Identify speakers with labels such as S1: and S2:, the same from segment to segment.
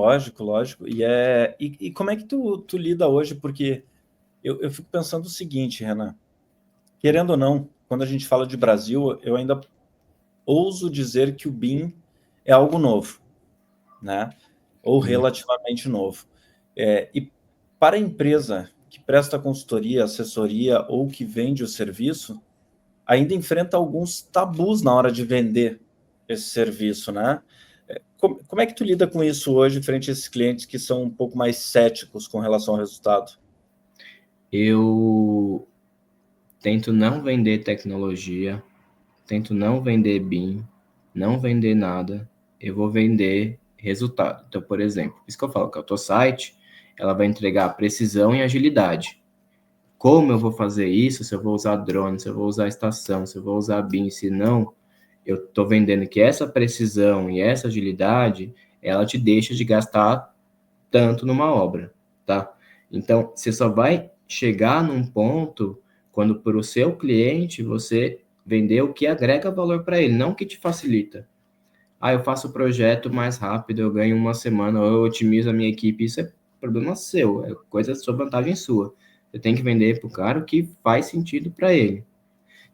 S1: lógico, lógico. E como é que tu lida hoje? Porque eu fico pensando o seguinte, Renan, querendo ou não, quando a gente fala de Brasil, eu ainda ouso dizer que o BIM é algo novo, né? Ou relativamente novo. E para a empresa que presta consultoria, assessoria ou que vende o serviço, ainda enfrenta alguns tabus na hora de vender esse serviço, né? Como é que tu lida com isso hoje frente a esses clientes que são um pouco mais céticos com relação ao resultado?
S2: Eu tento não vender tecnologia, tento não vender BIM, não vender nada. Eu vou vender resultado. Então, por exemplo, isso que eu falo, que a tua site, ela vai entregar precisão e agilidade. Como eu vou fazer isso? Se eu vou usar drone, se eu vou usar estação, se eu vou usar BIM, se não, eu estou vendendo que essa precisão e essa agilidade, ela te deixa de gastar tanto numa obra, tá? Então, você só vai chegar num ponto quando para o seu cliente você vender o que agrega valor para ele, não o que te facilita. Ah, eu faço o projeto mais rápido, eu ganho uma semana, ou eu otimizo a minha equipe, isso é problema seu, é coisa sua, vantagem sua. Você tem que vender para o cara o que faz sentido para ele.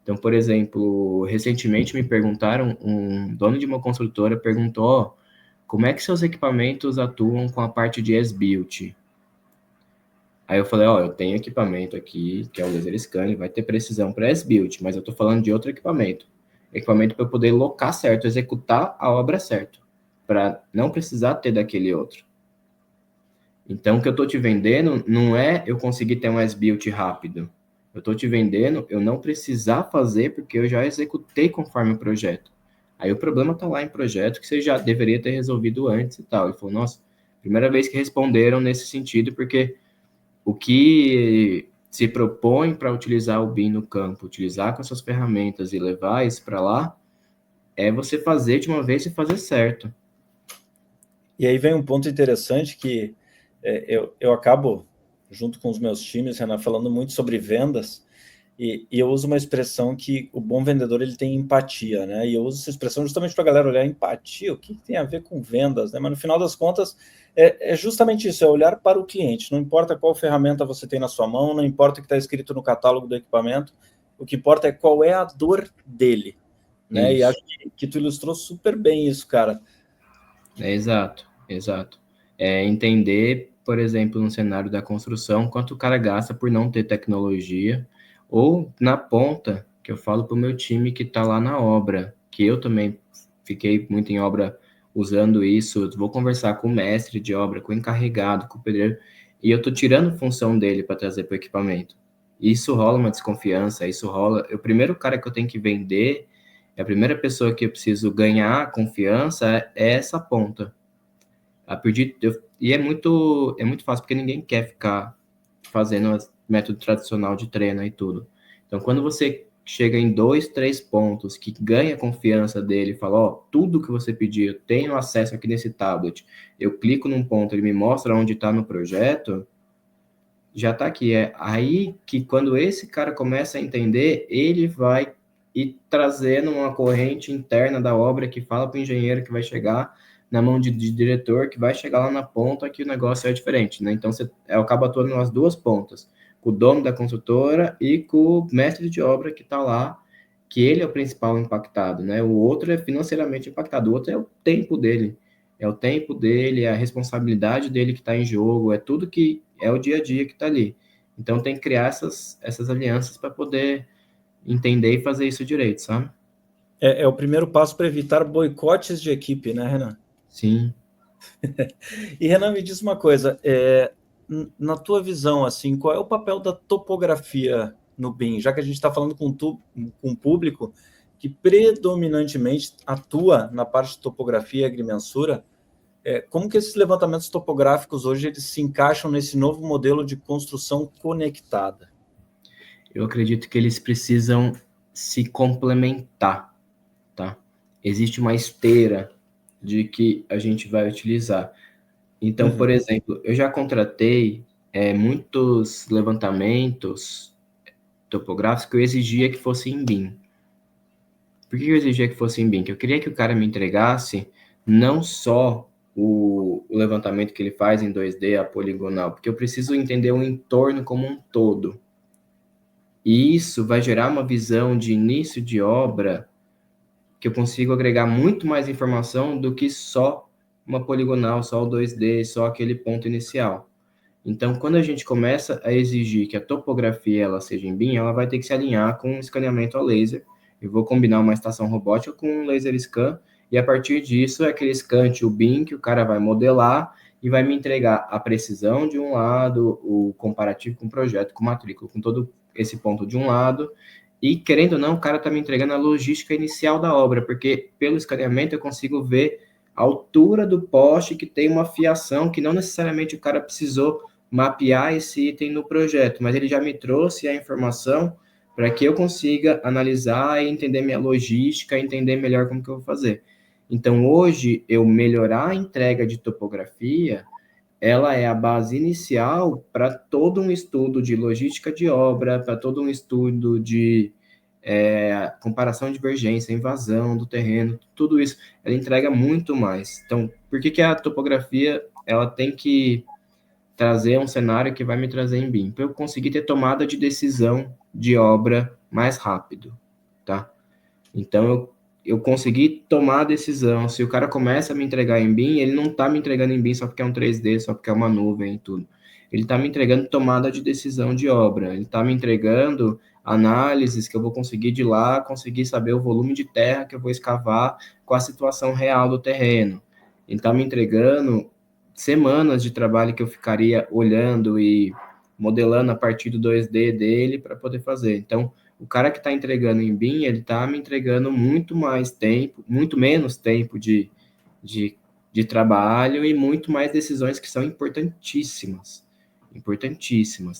S2: Então, por exemplo, recentemente me perguntaram, um dono de uma construtora perguntou, ó, como é que seus equipamentos atuam com a parte de S-Built? Aí eu falei, ó, eu tenho equipamento aqui, que é o laser scan, vai ter precisão para S-Built, mas eu tô falando de outro equipamento. Equipamento para eu poder locar certo, executar a obra certo, para não precisar ter daquele outro. Então, o que eu tô te vendendo não é eu conseguir ter um S-Built rápido. Eu tô te vendendo eu não precisar fazer porque eu já executei conforme o projeto. Aí o problema tá lá em projeto que você já deveria ter resolvido antes e tal. Ele falou, nossa, primeira vez que responderam nesse sentido, porque o que se propõe para utilizar o BIM no campo, utilizar com essas ferramentas e levar isso para lá, é você fazer de uma vez e fazer certo.
S1: E aí vem um ponto interessante que eu acabo, junto com os meus times, Renan, falando muito sobre vendas, e eu uso uma expressão que o bom vendedor ele tem empatia, né? E eu uso essa expressão justamente para a galera olhar empatia, o que tem a ver com vendas, né? Mas no final das contas é justamente isso, é olhar para o cliente. Não importa qual ferramenta você tem na sua mão, não importa o que está escrito no catálogo do equipamento, o que importa é qual é a dor dele, né? E
S2: Isso.
S1: acho que tu ilustrou super bem isso, cara.
S2: Exato, exato. É entender, por exemplo, no cenário da construção, quanto o cara gasta por não ter tecnologia, ou na ponta, que eu falo para o meu time que está lá na obra, que eu também fiquei muito em obra usando isso, vou conversar com o mestre de obra, com o encarregado, com o pedreiro, e eu estou tirando função dele para trazer para o equipamento. Isso rola uma desconfiança, isso rola. O primeiro cara que eu tenho que vender, a primeira pessoa que eu preciso ganhar confiança é essa ponta. E é muito fácil, porque ninguém quer ficar fazendo o método tradicional de treino e tudo. Então, quando você chega em 2, 3 pontos que ganha a confiança dele, fala, ó, tudo que você pediu, eu tenho acesso aqui nesse tablet, eu clico num ponto, ele me mostra onde está no projeto, já está aqui. É aí que quando esse cara começa a entender, ele vai ir trazendo uma corrente interna da obra que fala para o engenheiro que vai chegar na mão de diretor, que vai chegar lá na ponta que o negócio é diferente, né? Então, você acaba atuando nas duas pontas, com o dono da construtora e com o mestre de obra que está lá, que ele é o principal impactado, né? O outro é financeiramente impactado, o outro é o tempo dele. É o tempo dele, é a responsabilidade dele que está em jogo, é tudo que é o dia a dia que está ali. Então tem que criar essas alianças para poder entender e fazer isso direito, sabe?
S1: É o primeiro passo para evitar boicotes de equipe, né, Renan?
S2: Sim.
S1: E Renan, me diz uma coisa, na tua visão, assim, qual é o papel da topografia no BIM? Já que a gente está falando com um público que predominantemente atua na parte de topografia e agrimensura, como que esses levantamentos topográficos hoje eles se encaixam nesse novo modelo de construção conectada?
S2: Eu acredito que eles precisam se complementar, tá? Existe uma esteira de que a gente vai utilizar. Então, por
S1: Uhum.
S2: exemplo, eu já contratei muitos levantamentos topográficos que eu exigia que fosse em BIM. Por que eu exigia que fosse em BIM? Que eu queria que o cara me entregasse não só o levantamento que ele faz em 2D, a poligonal, porque eu preciso entender o entorno como um todo. E isso vai gerar uma visão de início de obra que eu consigo agregar muito mais informação do que só uma poligonal, só o 2D, só aquele ponto inicial. Então, quando a gente começa a exigir que a topografia ela seja em BIM, ela vai ter que se alinhar com o escaneamento a laser. Eu vou combinar uma estação robótica com um laser scan, e a partir disso é aquele scan o BIM que o cara vai modelar e vai me entregar a precisão de um lado, o comparativo com o projeto, com matrícula, com todo esse ponto de um lado, e querendo ou não, o cara está me entregando a logística inicial da obra, porque pelo escaneamento eu consigo ver a altura do poste que tem uma fiação, que não necessariamente o cara precisou mapear esse item no projeto, mas ele já me trouxe a informação para que eu consiga analisar e entender minha logística, entender melhor como que eu vou fazer. Então, hoje, eu melhorar a entrega de topografia, ela é a base inicial para todo um estudo de logística de obra, para todo um estudo de comparação de divergência, invasão do terreno, tudo isso, ela entrega muito mais. Então, por que a topografia ela tem que trazer um cenário que vai me trazer em BIM? Para eu conseguir ter tomada de decisão de obra mais rápido, tá? Então, eu consegui tomar a decisão. Se o cara começa a me entregar em BIM, ele não está me entregando em BIM só porque é um 3D, só porque é uma nuvem e tudo. Ele está me entregando tomada de decisão de obra. Ele está me entregando análises que eu vou conseguir de lá, conseguir saber o volume de terra que eu vou escavar com a situação real do terreno. Ele está me entregando semanas de trabalho que eu ficaria olhando e modelando a partir do 2D dele para poder fazer. Então, o cara que está entregando em BIM, ele está me entregando muito mais tempo, muito menos tempo de trabalho e muito mais decisões que são importantíssimas,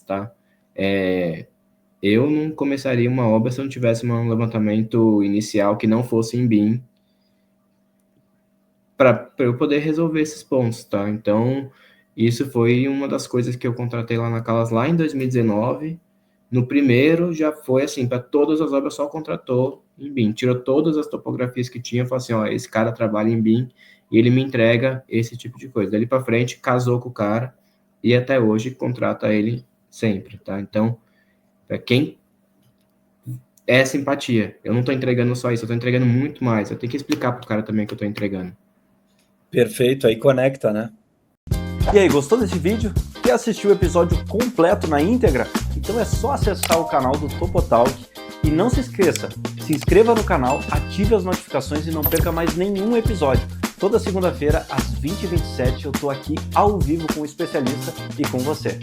S2: tá? Eu não começaria uma obra se eu não tivesse um levantamento inicial que não fosse em BIM, para eu poder resolver esses pontos, tá? Então, isso foi uma das coisas que eu contratei lá na Calas lá em 2019. No primeiro, já foi assim, para todas as obras só contratou em BIM. Tirou todas as topografias que tinha, falou assim, ó, esse cara trabalha em BIM e ele me entrega esse tipo de coisa. Dali para frente, casou com o cara e até hoje contrata ele sempre, tá? Então, para quem é simpatia, eu não estou entregando só isso, eu estou entregando muito mais. Eu tenho que explicar para o cara também que eu estou entregando.
S1: Perfeito, aí conecta, né?
S3: E aí, gostou desse vídeo? Quer assistir o episódio completo na íntegra? Então é só acessar o canal do Topotalk e não se esqueça, se inscreva no canal, ative as notificações e não perca mais nenhum episódio. Toda segunda-feira, às 20h27, eu tô aqui ao vivo com o especialista e com você.